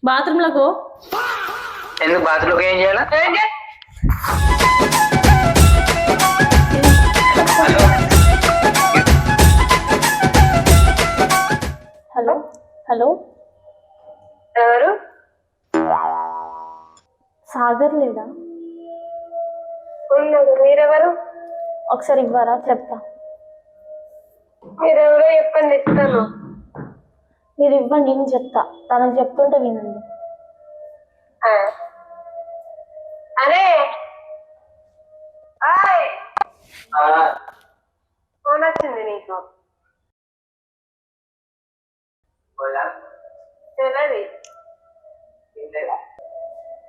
Bathroom లకు ఎందుకు bathroom ఏం చేయాలా? హలో హలో ఎవరు? సాగర్ లేడా? ఉన్నాడు. మీరెవరు? ఒకసారి ఇవ్వరా చెప్తా. మీరెవరో చెప్పండి, ఇస్తాను. మీరు ఇవ్వండి, నేను చెప్తా. తనకు చెప్తుంటే వినండి. అరే ఫోన్ వచ్చింది నీకు.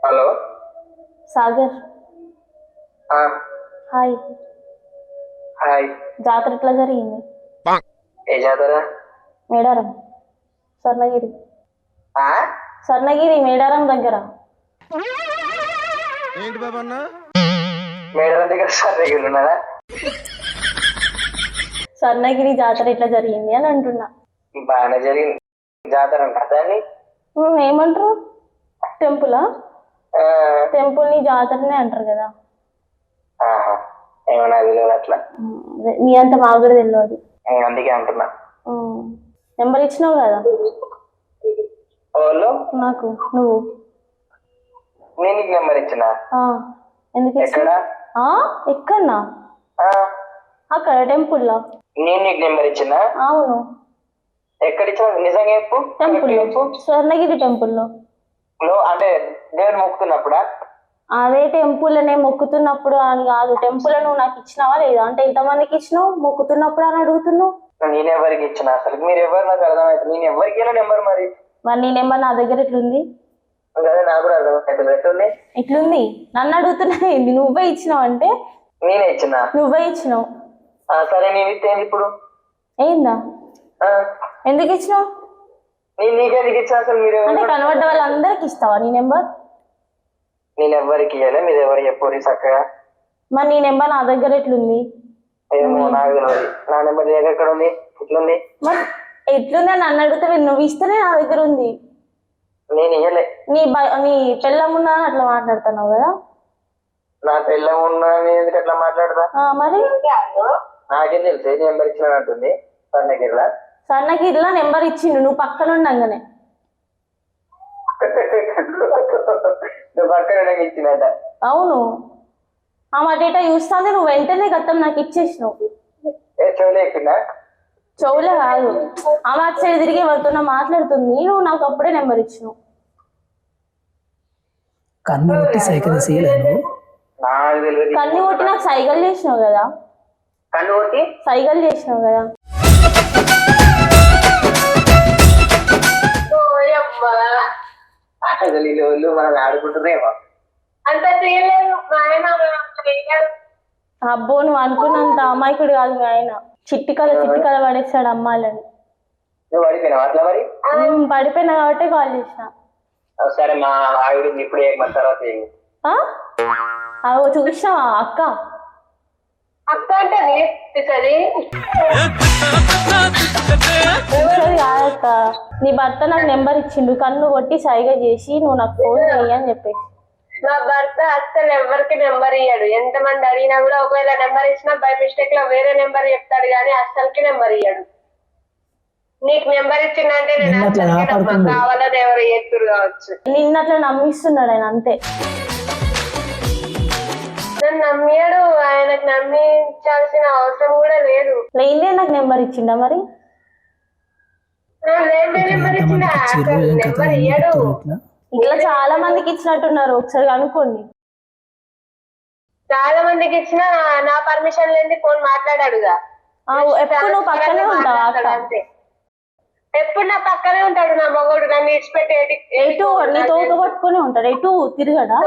Hello Sagar hi. హాయ్. జాతర ఎట్లా జరిగింది? ఏ జాతర? మేడారం స్వర్ణగిరి. స్వర్ణగిరి మేడారం దగ్గర. ఏంటి బాబా అన్న? మేడారం దగ్గర స్వర్ణగిరి ఉన్నారా? స్వర్ణగిరి జాతర ఎట్లా జరిగింది అని అంటున్నా. బాగానే జరిగింది జాతర అంటారా? ఏమంటారు? టెంపులా? టెంపుల్ ని జాతరనే అంటారు కదా. ఏమన్నా తెలియదు అట్లా. మీ అంత మాకు కూడా తెలియదు, అందుకే అంటున్నా. నెంబర్ ఇచ్చినావు కదా వాళ్ళు నాకు. నువ్వు నేను నీకు నెంబర్ ఇచ్చిన. ఎందుకు ఎక్కడ? ఎక్కడన్నా? అక్కడ టెంపుల్లో. నేను నీకు నెంబర్ ఇచ్చిన? అవును. ఎక్కడ ఇచ్చిన? నిజంగా చెప్పు. టెంపుల్, స్వర్ణగిరి టెంపుల్లో. అంటే దేవుని మొక్కుతున్నప్పుడా? అదే టెంపుల్ నేను మొక్కుతున్నప్పుడు అని కాదు. టెంపుల్ నువ్వు నాకు ఇచ్చినావా లేదా? అంటే ఎంతమందికి ఇచ్చినావు మొక్కుతున్నప్పుడు అని అడుగుతున్నావు. నేను ఎవరికి ఇచ్చిన? అసలు మీరు ఎవరు నాకు అర్థమవుతుంది. నేను ఎవరికి నెంబర్ మరి నీ నెంబర్ నా దగ్గర ఎట్లుంది? అదే నాకు కూడా అర్థమవుతుంది. ఎట్లుంది? ఎట్లుంది? నన్ను అడుగుతున్నా ఏంది? నువ్వే ఇచ్చినావు అంటే. నేనే ఇచ్చిన? నువ్వే ఇచ్చినావు. సరే నేను ఇస్తే ఇప్పుడు ఏందా? ఎందుకు ఇచ్చినావు? నీకెందుకు ఇచ్చా? అసలు మీరు అంటే కనబడ్డ వాళ్ళందరికి ఇస్తావా నీ నెంబర్? నేను ఎవరికి ఇవ్వలే. మీరు ఎవరు చెప్పు చక్కగా. మరి నీ నెంబర్ నా దగ్గర ఎట్లుంది? ఏమో నాకు తెలియదు. నా నెంబర్ దగ్గర ఎక్కడ ఉంది? ఎట్లుంది? మరి ఎట్లుంది అని నన్ను అడిగితే నువ్వు ఇస్తేనే నా దగ్గర ఉంది. నేను ఇవ్వలే. నీ పెళ్ళం ఉన్నా అట్లా మాట్లాడుతున్నావు కదా. నా పెళ్ళం ఉన్నా ఎందుకు అట్లా మాట్లాడదా? మరి నాకేం తెలుసు ఏ నెంబర్ ఇచ్చినట్టుంది. స్వర్ణగిరిలా స్వర్ణగిరిలా నెంబర్ ఇచ్చిండు నువ్వు పక్కన ఉండంగానే. నువ్వు పక్కన ఇచ్చినట్ట? అవును. ఆ మాట ఏటా చూస్తాంది. నువ్వు వెంటనే గతం నాకు ఇచ్చేసినావు. చెవులే ఎక్కిందా? చెవులే కాదు, ఆ మాట సైడ్ తిరిగి ఎవరితోనో మాట్లాడుతుంది. నువ్వు నాకు అప్పుడే నెంబర్ ఇచ్చినావు. కన్ను కొట్టి సైకిల్ చేయలేను. కన్ను కొట్టి నాకు సైకిల్ చేసినావు కదా. కన్ను కొట్టి సైకిల్ చేసినావు కదా. అసలు వీళ్ళు మనం ఆడుకుంటున్నారేమో. అంత చేయలేదు మా ఆయన. అబ్బో నువ్వు అనుకున్నంత అమాయకుడు కాదు మీ ఆయన. చిట్టికల పడేస్తాడు అమ్మాయిలని. నువ్వు పడిపోయినావు అట్లా? మరి పడిపోయినా కాబట్టి కాల్ చేసిన. సరే మా ఆవిడ ఇప్పుడే తర్వాత చూసినావా అక్క? అక్క అంటే కాదక్క, నీ భర్త నాకు నెంబర్ ఇచ్చిండు. కన్ను కొట్టి సైగ చేసి నువ్వు నాకు ఫోన్ చేయి అని చెప్పేసి. నా భర్త అస్సలు ఎవరికి నెంబర్ ఇయ్యాడు. ఎంతమంది అడిగినా కూడా ఒకవేళ నెంబర్ ఇచ్చినా బై మిస్టేక్ లో వేరే నెంబర్ చెప్తాడు కానీ అస్సలకి నెంబర్ ఇయ్యాడు. నీకు నెంబర్ ఇచ్చిందంటే నేను కావాలని ఎవరు ఎత్తురు కావచ్చు. నిన్నట్లా నమ్మిస్తున్నాడు ఆయన, అంతే. నన్ను నమ్మాడు. ఆయనకు నమ్మించాల్సిన అవసరం కూడా లేదు. లేదే నాకు నెంబర్ ఇచ్చిండా? మరి నెంబర్ ఇచ్చిండా? నెంబర్ ఇయ్యాడు. ఇట్లా చాలా మందికి ఇచ్చినట్టున్నారు, ఒకసారి అనుకోండి. చాలా మందికి ఇచ్చినా నా పర్మిషన్ లేని ఫోన్ మాట్లాడాడుగా. ఎప్పుడు నువ్వు పక్కనే ఉంటావా? అంతే, ఎప్పుడు నా పక్కనే ఉంటాడు నా మగోడు. నన్ను ఇచ్చిపెట్టి ఎటు నీ తోక పట్టుకునే ఉంటాడు, ఎటు తిరగడా?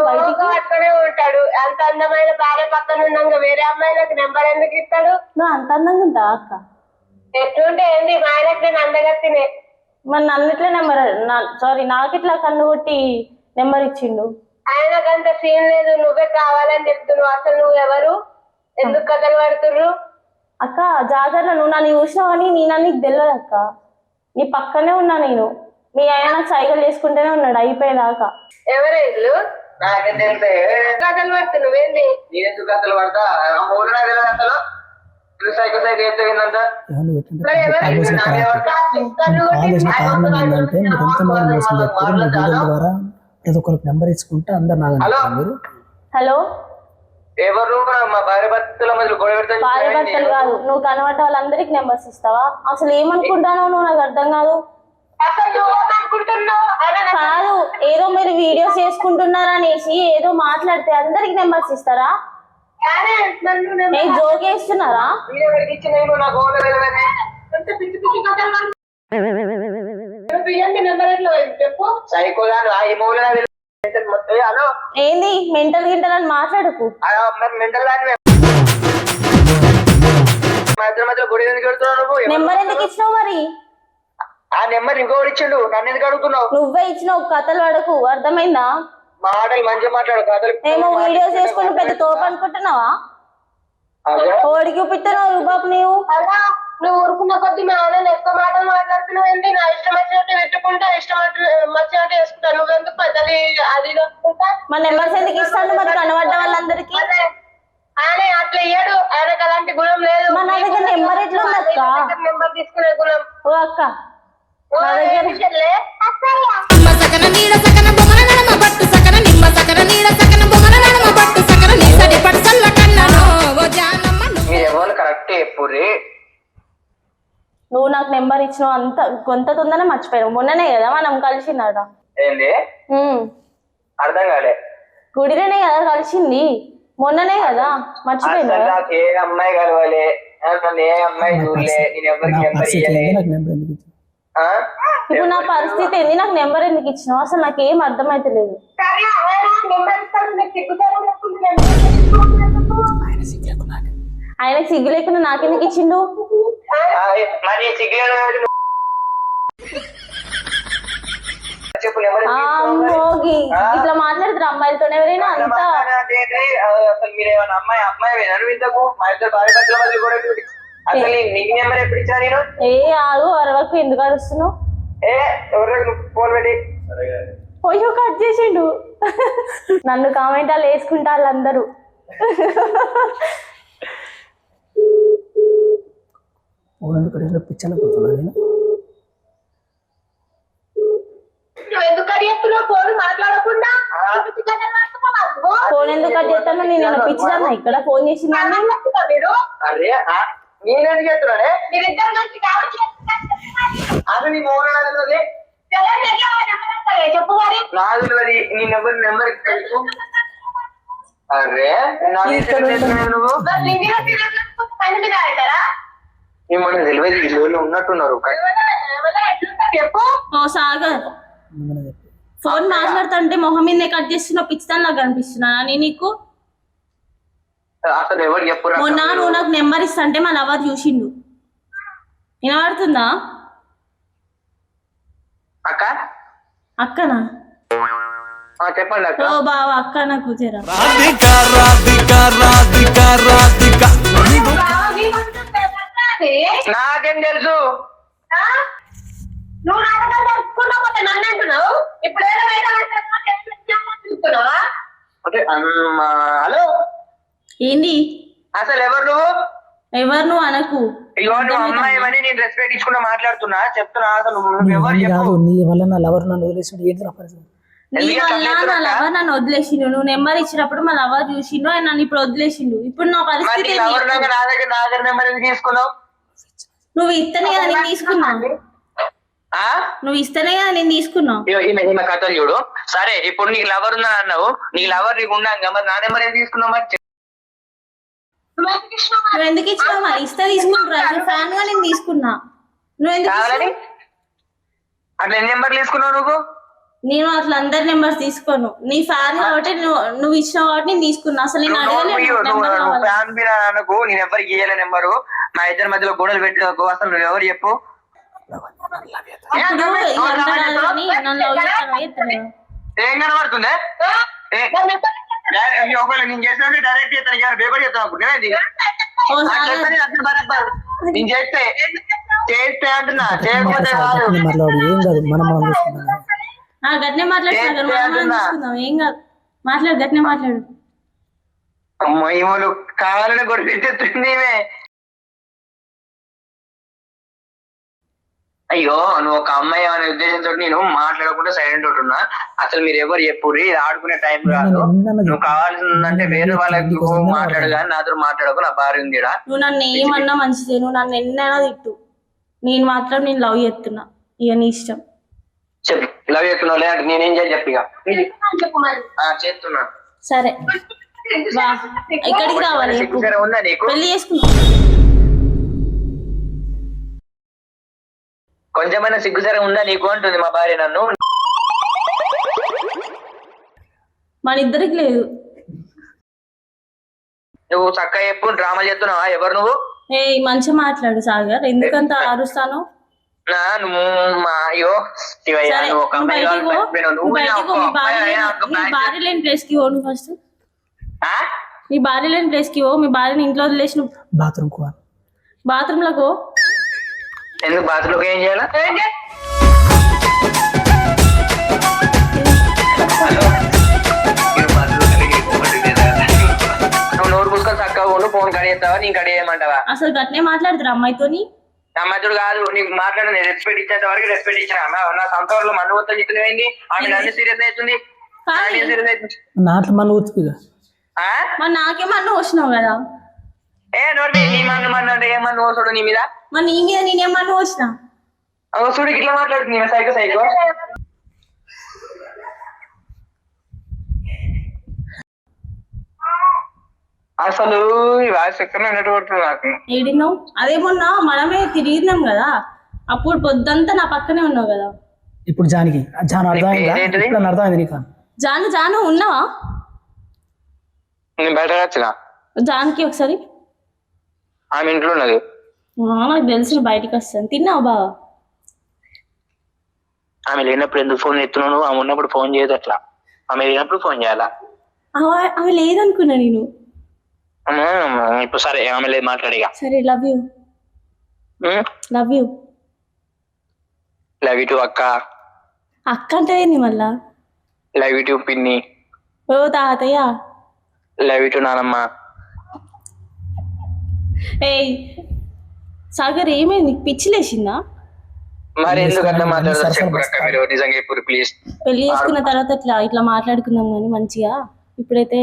పట్టుకునే ఉంటాడు. అంత అందమైన భార్య పక్కన ఉన్నాక వేరే అమ్మాయిలకు నెంబర్ ఎందుకు ఇస్తాడు? నువ్వు అంత అందంగా ఉంటావా అక్క? ఎట్లుంటే ఏంది మా ఆయనకు నేను అందగత్తినే. మరి నన్ను ఇట్లా నెంబర్ సారీ నాకిట్లా కన్ను కొట్టి నెంబర్ ఇచ్చిండు. ఆయనకంత సీన్ లేదు. నువ్వే కావాలని చెప్తున్నావు. అసలు నువ్వు ఎవరు? ఎందుకు కథలు పడుతుర్రు? అక్క జాతరలో నువ్వు నన్ను చూసినావు అని నీకు తెలియదు అక్క. నీ పక్కనే ఉన్నా నేను. మీ ఆయన నాకు సైకిల్ చేసుకుంటూనే ఉన్నాడు అయిపోయేదాకా. ఎవరే ఇల్లు నాకేం తెలిసే కథలు పడుతు నువ్వేంది నేనెందుకు కథలు పడతా మూడు నెలల కథలు సైకిల్ సైకిల్ ఎత్తుకుందంట కాల్ చేసిన కారణం ఏంటంటే మీరు ఎంతమంది మోసం చేస్తారు మీ వీడియోల ద్వారా ప్రతి ఒక్కరికి నెంబర్ ఇచ్చుకుంటే అందరు నాకు అంటారు మీరు. హలో ఎవరు మా భార్య భర్తల మధ్య గొడవ పెడతాను భార్య భర్తలు కాదు, నువ్వు కనబడ్డ వాళ్ళందరికి నెంబర్స్ ఇస్తావా? అసలు ఏమనుకుంటానో నువ్వు నాకు అర్థం కాదు. అసలు నువ్వేమనుకుంటున్నావు కాదు, ఏదో మీరు వీడియోస్ చేసుకుంటున్నారు అనేసి ఏదో మాట్లాడితే అందరికి నెంబర్స్ ఇస్తారా? నేను జోక్ వేస్తున్నారా? ఎవరికి ఇచ్చిన నా గోడ వెళ్ళవనే నెంబర్ ఎట్లా చెప్పు సైకో ఈ మూల హలో ఏంది మెంటల్ గింటల్ అని మాట్లాడుకు. మెంటల్ దాని మధ్య గుడి ఎందుకు పెడుతున్నావు నువ్వు? నెంబర్ ఎందుకు ఇచ్చినావు మరి? ఆ నెంబర్ ఇంకోటి ఇచ్చిండు, నన్ను ఎందుకు అడుగుతున్నావు? నువ్వే ఇచ్చినావు, కథలు పడకు, అర్థమైందా? మాటలు మంచిగా మాట్లాడు కథలు. ఏమో వీడియోస్ చేసుకుని పెద్ద తోపు అనుకుంటున్నావా? ఓడికి చూపిస్తున్నావు రూపాపు నీవు. అలా నువ్వు ఊరుకున్న కొద్ది మా ఆయన ఎక్కువ మాటలు మాట్లాడుతున్నావు ఏంటి? నా ఇష్టం వచ్చినట్టు పెట్టుకుంటా, ఇష్టం వచ్చినట్టు వేసుకుంటా. నువ్వెందుకు పెద్దది అది మన నెంబర్స్ ఎందుకు ఇస్తాను మరి కనబడ్డ వాళ్ళందరికి? ఆయన అట్లా ఇయ్యాడు, ఆయనకు అలాంటి గుణం లేదు. మన దగ్గర నెంబర్ ఎట్లా ఉంది అక్క? నెంబర్ తీసుకునే గుణం ఓ అక్క నా దగ్గర నిమ్మ సకన నీడ సకన బొమ్మల నడమ పట్టు సకన నిమ్మ సకన నీడ సకన బొమ్మల నడమ పట్టు సకన నీ సడి పట్టు సల్ల కన్ననో ఓ జానమ్మ మీరు ఎవరు కరెక్ట్ చెప్పుర్రి. నువ్వు నాకు నెంబర్ ఇచ్చినావు అంత కొంత తొందరనే మర్చిపోయావు. మొన్ననే కదా మనం కలిసిందట. ఏంది అర్థం కాలే? గుడిలోనే కదా కలిసింది, మొన్ననే కదా మర్చిపోయిందా? నాకు ఏ అమ్మాయి కలవాలి, నన్ను ఏ అమ్మాయి చూడలే, నేను ఎవరికి నెంబర్ పరిస్థితి ఇయ్యలే. ఏంది, నాకు నెంబర్ ఎందుకు ఇచ్చారు? ఇప్పుడు నా పరిస్థితి ఏంది? నాకు నెంబర్ ఎందుకు ఇచ్చినావు? అసలు నాకు ఏం అర్థమైతలేదు. ఆయన సిగ్గు నాకు. ఆయనకు సిగ్గు లేకుండా నాకెందుకు ఇచ్చిండు? మరి సిగ్గు చెప్పు నెంబర్ అమ్మోగి ఇట్లా మాట్లాడుతారు అమ్మాయిలతోనే ఎవరైనా అంతా. అసలు మీరు ఏమన్నా అమ్మాయి వినరు ఇంతకు మా ఇద్దరు భార్య భర్తల మధ్య కూడా అసలు నీకు నెంబర్ ఎప్పుడు ఇచ్చా నేను? ఏ ఆగు అరవకు, ఎందుకు అరుస్తున్నావు? ఎవరు ఫోన్ పెట్టి పోయో కట్ చేసిండు. నన్ను కామెంట్ వాళ్ళు వేసుకుంటా వాళ్ళందరూ. ఎందుకు అడిగిన పిచ్చలు పోతున్నా నేను. ఎందుకు అడిగేస్తున్నావు ఫోన్ మాట్లాడకుండా? ఫోన్ ఎందుకు కట్ చేస్తాను? నేను పిచ్చిదాన్నా ఇక్కడ ఫోన్ చేసిందాన్ని. మీరు అరే నేనేం చేస్తున్నానే? మీరిద్దరు మంచి కావచ్చు అది నీ మూడు నెలలది చెప్పు మరి. నాది నీ నెంబర్ అరే నా నువ్వు మిమ్మల్ని తెలియదు ఇల్లు ఉన్నట్టున్నారు. చెప్పు ఓ సాగర్, ఫోన్ మాట్లాడుతుంటే మొహం మీద కట్ చేస్తున్నావు, పిచ్చిదాన్ని నాకు అనిపిస్తున్నా నేను నీకు. అసలు ఎవరు చెప్పు? మొన్న నువ్వు నాకు నెంబర్ ఇస్తంటే మా లవర్ చూసిండు. వినబడుతుందా? అక్క అక్కనా? చెప్పండి అక్క. ఓ బావా అక్క నాకు జరా. నాకేం తెలుసు? నువ్వు నాటకాలు తెలుసుకుంటా పోతే నన్ను అంటున్నావు. ఇప్పుడు చూస్తున్నావా? అంటే హలో ఏంది అసలు ఎవరు నువ్వు? ఎవరు నువ్వు అనకు. ఇగో నువ్వు అమ్మాయి అని నేను రెస్పెక్ట్ ఇచ్చుకుంటూ మాట్లాడుతున్నా, చెప్తున్నా. అసలు నీ ఎవరు వల్ల చెప్పు? కాదు, నీ వల్ల నా లవర్ నన్ను వదిలేసాడు. ఏంటి నా పరిస్థితి? నీ వల్ల నా లవర్ నన్ను వదిలేసిండు. నువ్వు నెంబర్ ఇచ్చినప్పుడు మా లవర్ చూసిండు, ఆయన నన్ను ఇప్పుడు వదిలేసిండు. ఇప్పుడు నా పరిస్థితి ఏంది? నా దగ్గర నెంబర్ ఎందుకు తీసుకున్నావు? నువ్వు ఇస్తేనే కదా నేను తీసుకున్నా. నువ్వు ఇస్తేనే కదా నేను తీసుకున్నా. ఈమె కథలు చూడు. సరే ఇప్పుడు నీకు లవర్ ఉన్నా అన్నావు, నీ లవర్ నీకు ఉన్నాక మరి నా నెంబర్ ఏం తీసుకున్నావు? మరి నువ్వు ఎందుకు ఇచ్చినావు? మరి ఇస్తే తీసుకుంటురా, ఫ్యాన్ గా నేను తీసుకున్నా. నువ్వు ఎందుకు కావాలని అట్లా ఎన్ని నెంబర్లు తీసుకున్నావు నువ్వు? నేను అట్లా అందరి నెంబర్స్ తీసుకోను. నీ ఫ్యాన్ కాబట్టి నువ్వు ఇచ్చిన కాబట్టి నేను తీసుకున్నా. అసలు నేను అడగలేదు. ఫ్యాన్ మీద అనకు, నేను ఎవరికి ఇయ్యాల నెంబరు. మా ఇద్దరి మధ్యలో గొడవలు పెట్టకు. అసలు నువ్వు ఎవరు చెప్పు? ఏం కనబడుతుందే? ఒకవేళ నేను చేసినట్టు డైరెక్ట్ చేస్తాను, పేపర్ చేస్తాను అనుకుంటున్నా. అట్లా బరాబర్ నేను చేస్తే అంటున్నా, చేయకపోతే కాదు. మాట్లాడు ఏం కాదు, మనం చూసుకుందాం. గట్నే మాట్లాడుతున్నాం, ఏం కాదు. మాట్లాడు, గట్నే మాట్లాడు. మహిమలు కావాలని కొడిపెట్టేస్తుంది. అయ్యో నువ్వు ఒక అమ్మాయి అనే ఉద్దేశంతో నేను మాట్లాడకుండా సైలెంట్ ఉంటున్నా. అసలు మీరు ఎవరు చెప్పుర్రి, ఇది ఆడుకునే టైం కాదు. నువ్వు కావాల్సిందంటే వేరే వాళ్ళకి మాట్లాడు కానీ నాతో మాట్లాడకు, నా భార్య ఉంది. నువ్వు నన్ను ఏమన్నా మంచిదే, నువ్వు నన్ను ఎన్నైనా తిట్టు, నేను మాత్రం నేను లవ్ చేస్తున్నా. ఇక నీ ఇష్టం. చెప్పు, లవ్ చేస్తున్నావు లేదంటే నేనేం చేయాలి చెప్పు. ఇక చేస్తున్నా. సరే ఎక్కడికి రావాలి? ఉందా నీకు? పెళ్లి చేసుకున్నా. కొంచెమైనా సిగ్గుసరే ఉందా నీకు అంటుంది మా భార్య నన్ను. మన ఇద్దరికి లేదు. నువ్వు చక్కగా చెప్పు, డ్రామా చేస్తున్నావా? ఎవరు నువ్వు? ఏ మంచిగా మాట్లాడు సాగర్, ఎందుకంత అరుస్తాను? అయ్యో భార్య లేని ప్లేస్ కి పో. నువ్వు ఫస్ట్ నీ భార్య లేని ప్లేస్ కి పో. మీ భార్యని ఇంట్లో వదిలేసి నువ్వు బాత్రూమ్ లోకి పో. ఎందుకు బాత్రూమ్ ఏం చేయాలి? నువ్వు నోరు పుసుకొని చక్కగా ఉండు. ఫోన్ కడిగేస్తావా నేను కడిగేయమంటావా? అసలు గట్నే మాట్లాడుతురా అమ్మాయితోని? అమ్మాయితుడు కాదు, నీకు మాట్లాడు. నేను రెస్పెక్ట్ ఇచ్చేంత వరకు రెస్పెక్ట్ ఇచ్చిన. నా సొంత వాళ్ళు మన మొత్తం చిత్రమైంది. ఆమె నన్ను సీరియస్ అవుతుంది. మరి నాకేమన్నా వచ్చినావు కదా? ఏ నోటి నీ మన్ను అంటే ఏమన్నా ఓసుడు నీ మీద? మరి నీ మీద నేనేమన్నా వచ్చినా? ఓసుడు ఇట్లా మాట్లాడుతుంది సైకో సైకో. అసలు ఈ వాయిస్ ఎక్కడ నెట్వర్క్ నాకు ఏడినావు? అదే మొన్న మనమే తిరిగినాం కదా, అప్పుడు పొద్దంతా నా పక్కనే ఉన్నావు కదా. ఇప్పుడు జాను అర్థమైంది నీకు? జాను ఉన్నావా? నేను బయట వచ్చిన. జాన్కి ఒకసారి ఆమె ఇంట్లో ఉన్నది. నాకు తెలిసి బయటకు వస్తాను. తిన్నావు బావా? ఆమె లేనప్పుడు ఎందుకు ఫోన్ ఎత్తున్నావు? ఆమె ఉన్నప్పుడు ఫోన్ చేయదు. అట్లా ఆమె లేనప్పుడు ఫోన్ చేయాలా? ఆమె లేదనుకున్నా నేను. ఇప్పుడు సరే ఆమె లేదు, మాట్లాడిగా. సరే love you. Love you. Love you to అక్క. అక్క అంటే ఏంది మళ్ళా? లవ్ యూ టు పిన్ని. ఓ తాతయ్య. లవ్ యూ టు నానమ్మ. ఏయ్ సాగర్ ఏమైంది? పిచ్చి లేచిందా? మరి ఎందుకంటే మాట్లాడదు చెప్పు అక్క, మీరు నిజంగా చెప్పు ప్లీజ్. పెళ్లి చేసుకున్న తర్వాత ఇట్లా మాట్లాడుకుందాం కానీ మంచిగా. ఇప్పుడైతే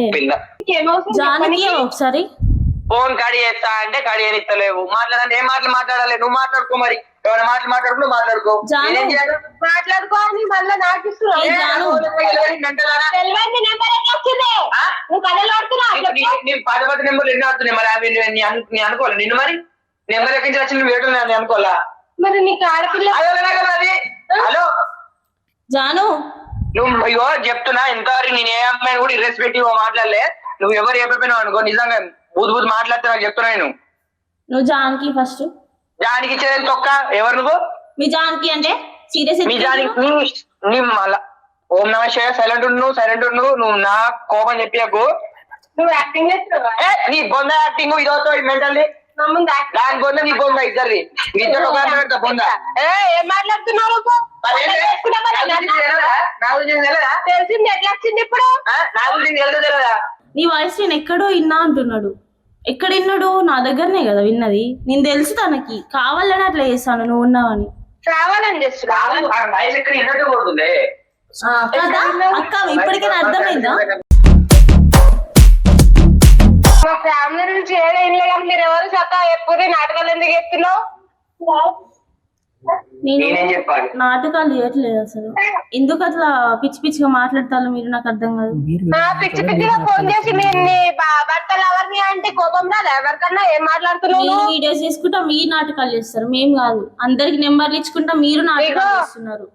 జానకి ఒకసారి ఫోన్ కడి చేస్తా అంటే కడి చేస్తలేవు. మాట్లాడంటే ఏం మాటలు మాట్లాడాలి? నువ్వు మాట్లాడుకో. మరి ఏమైనా మాటలు మాట్లాడుకుంటూ మాట్లాడుకో. మాట్లాడుకోవాలి మళ్ళీ నాకు పది నెంబర్లు ఎన్ని వస్తున్నాయి? మరి అవి నేను అనుకోవాలి నిన్ను. మరి నెంబర్ ఎక్కడి నుంచి వచ్చి నువ్వు వేయడం నేను అనుకోవాలా? మరి నీకు ఆడపిల్ల. హలో జాను, నువ్వు అయ్యో చెప్తున్నా ఇంతవరకు నేను ఏ అమ్మాయిని కూడా ఇర్రెస్పెక్టివ్ మాట్లాడలే. నువ్వు ఎవరు చెప్పినావు అనుకో, నిజంగా బూతు మాట్లాడితే నాకు చెప్తున్నా. నువ్వు జానకి ఫస్ట్. జానికి ఇచ్చేది తొక్క. ఎవరు నువ్వు? మీ జానకి అంటే సీరియస్? మీ జానికి మళ్ళా ఓం నమ శివాయ. సైలెంట్ నువ్వు నా కోపం చెప్పకు. నువ్వు యాక్టింగ్ చేస్తున్నావా? నీ బొంద యాక్టింగ్ ఇదవుతో మెంటల్ దాని బొంద నీ బొంద ఇద్దరిది. ఇద్దరు ఒక బొంద. ఏం మాట్లాడుతున్నావు? తెలిసింది ఎట్లా వచ్చింది ఇప్పుడు? నీ వాయిస్ నేను ఎక్కడో విన్నా అంటున్నాడు. ఎక్కడ విన్నాడు? నా దగ్గరనే కదా విన్నది. నేను తెలుసు తనకి. కావాలని అట్లా చేస్తాను నువ్వు ఉన్నావని. కావాలని చేస్తున్నావు అక్క. ఇప్పటికైనా అర్థమైందా? మా ఫ్యామిలీ నుంచి ఏదో ఇల్లు కానీ మీరు ఎవరు చక్కగా ఎప్పుడు నాటకాలు ఎందుకు ఎత్తున్నావు? నేను నాటకాలు చేయట్లేదు అసలు. ఎందుకు అట్లా పిచ్చి పిచ్చిగా మాట్లాడతారు మీరు? నాకు అర్థం కాదు. పిచ్చి పిచ్చిగా ఫోన్ చేసి మీరు భర్తలు ఎవరిని అంటే కోపం రాదు ఎవరికన్నా? ఏం మాట్లాడుతున్నావు? వీడియోస్ చేసుకుంటా మీరు నాటకాలు చేస్తారు, మేము కాదు. అందరికి నెంబర్లు ఇచ్చుకుంటా మీరు నాటకాలు చేస్తున్నారు.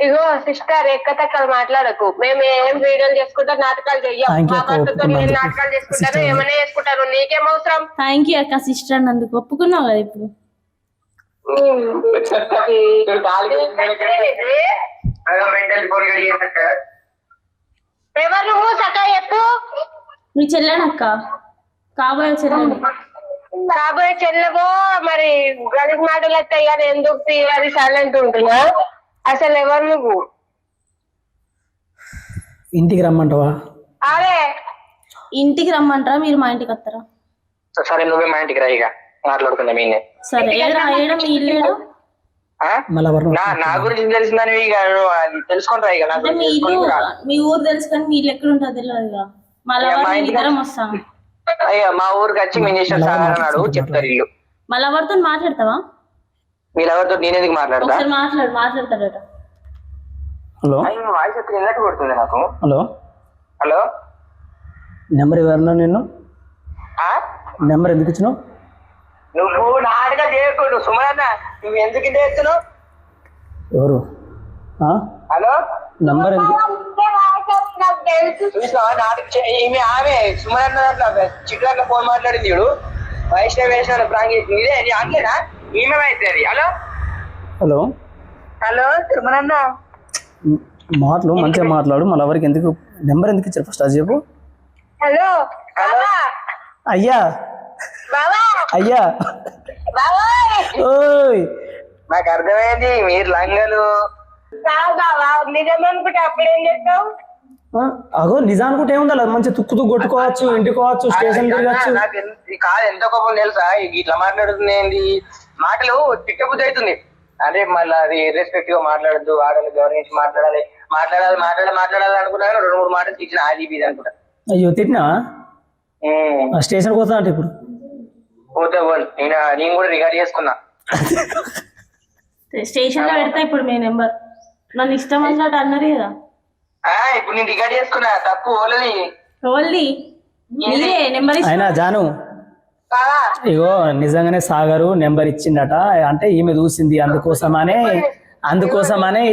ఇగో సిస్టర్ ఎక్కతక్కలు మాట్లాడకు. మేము ఏం వీడియోలు చేసుకుంటా నాటకాలు చెయ్యం. మా భర్తతో నేను నాటకాలు చేసుకుంటాను, ఏమైనా చేసుకుంటాను. నీకేం అవసరం? థ్యాంక్ యూ అక్క సిస్టర్ అన్నందుకు. ఒప్పుకున్నావు కదా ఇప్పుడు? ఎవరు నువ్వు చక్కగా చెప్పు. మీ చెల్లెనక్క, కాబోయే చెల్లెని. కాబోయే చెల్లెమో మరి గణేష్ మాటలు వస్తాయి కానీ ఎందుకు అది సైలెంట్ ఉంటున్నా? అసలు ఎవరు నువ్వు? ఇంటికి రమ్మంటావా? అరే ఇంటికి రమ్మంటారా మీరు మా ఇంటికి వస్తారా? సరే నువ్వే మా ఇంటికి రా ఇక మాట్లాడుకుందాం ఈయన. సరే ఏడా మీ ఇల్లు మళ్ళీ ఎవరు నా గురించి తెలిసిందని ఇక అది తెలుసుకుంటా ఇక నాకు అంటే మీ ఇల్లు మీ ఊరు తెలుసు కానీ మీ ఇల్లు ఎక్కడ ఉంటుందో తెలియదుగా. మళ్ళీ ఇద్దరం వస్తాం. అయ్యా మా ఊరికి వచ్చి మినిస్టర్ సార్ అన్నాడు చెప్తారు ఇల్లు. మళ్ళీ ఎవరితో మాట్లాడతావా? వీళ్ళెవరితో నేను ఎందుకు మాట్లాడతా? ఒకసారి మాట్లాడతాడట. హలో వాయిస్ ఎక్కడ ఎందుకు కొడుతుంది నాకు? హలో హలో నెంబర్ ఎవరన్నా నిన్ను నెంబర్ ఎందుకు ఇచ్చినావు? నువ్వు నాటగా చేయకూడదు సుమరన్న. నువ్వు ఎందుకు ఇంత చేస్తున్నావు? ఎవరు హలో నంబర్ ఎందుకు? చూసావా నాటక ఈమె ఆమె సుమరన్న చిట్టు అట్లా ఫోన్ మాట్లాడింది చూడు. వైష్ణవ్ వేసిన ప్రాంగ్ ఇదే నీ అంటేనా? ఈమె అవుతుంది. హలో హలో హలో సుమరన్న మంచిగా మాట్లాడు. మళ్ళీ ఎవరికి ఎందుకు నెంబర్ ఎందుకు ఇచ్చారు ఫస్ట్ అది చెప్పు. హలో హలో అయ్యా బాబా అయ్యా బాబా ఓయ్ నాకు అర్థమైంది మీరు లంగలు. బాబా నిజం అనుకుంటే అప్పుడేం చేస్తావు? అగో నిజం అనుకుంటే ఏముందా మంచి తుక్కు కొట్టుకోవచ్చు, ఇంటికోవచ్చు, స్టేషన్ తిరగచ్చు. నాకు కాదు ఎంత కోపం తెలుసా ఇట్లా మాట్లాడుతుంది ఏంది మాటలు తిట్టబుద్ధి అవుతుంది. అంటే మళ్ళీ అది రెస్పెక్ట్ గా మాట్లాడద్దు, ఆడలు గౌరవించి మాట్లాడాలి అనుకున్నా 2-3 మాటలు తిట్టిన అది ఇది అనుకుంటా. అయ్యో తిట్టినా స్టేషన్ పోతా అంటే ఇప్పుడు పోతే నేను కూడా రికార్డ్ చేసుకున్నా. స్టేషన్ లో పెడతా ఇప్పుడు మీ నెంబర్. నన్ను ఇష్టం అన్నట్టు అన్నారు కదా. ఇప్పుడు నేను రికార్డ్ చేసుకున్నా తప్పు ఓలని నెంబర్ అయినా జాను ఇగో నిజంగానే సాగరు నెంబర్ ఇచ్చిండట. అంటే ఈమె చూసింది అందుకోసమనే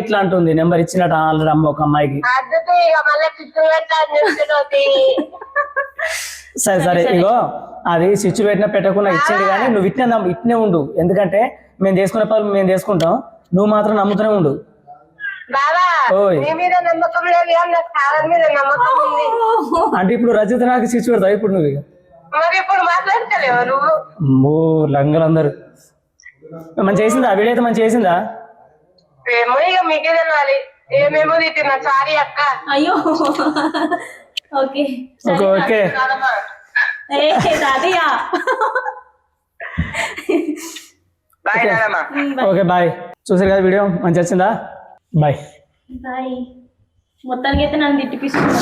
ఇట్లా అంటుంది. నెంబర్ ఇచ్చిండట ఆల్రెడీ ఒక అమ్మాయికి. సరే ఇగో అది స్విచ్ పెట్టకుండా ఇచ్చింది కానీ నువ్వు ఇట్నే ఉండు. ఎందుకంటే మేము చేసుకునే పనులు మేము చేసుకుంటాం, నువ్వు మాత్రం నమ్ముతూనే ఉండు. ఓయ్ అంటే ఇప్పుడు రజిత నాకు స్విచ్ పెడతావు ఇప్పుడు నువ్వు? లంగలందరూ మంచి చేసిందా? వీడియో అయితే మంచి చేసిందా? మీకే తెలవాలి. ఏమేమో తిట్టినా సారీ అక్క. అయ్యో ఓకే ఓకే ఓకే బాయ్. చూసారు కదా వీడియో మంచి వచ్చిందా? బాయ్. మొత్తానికి అయితే నన్ను తిట్టిపిస్తున్నా.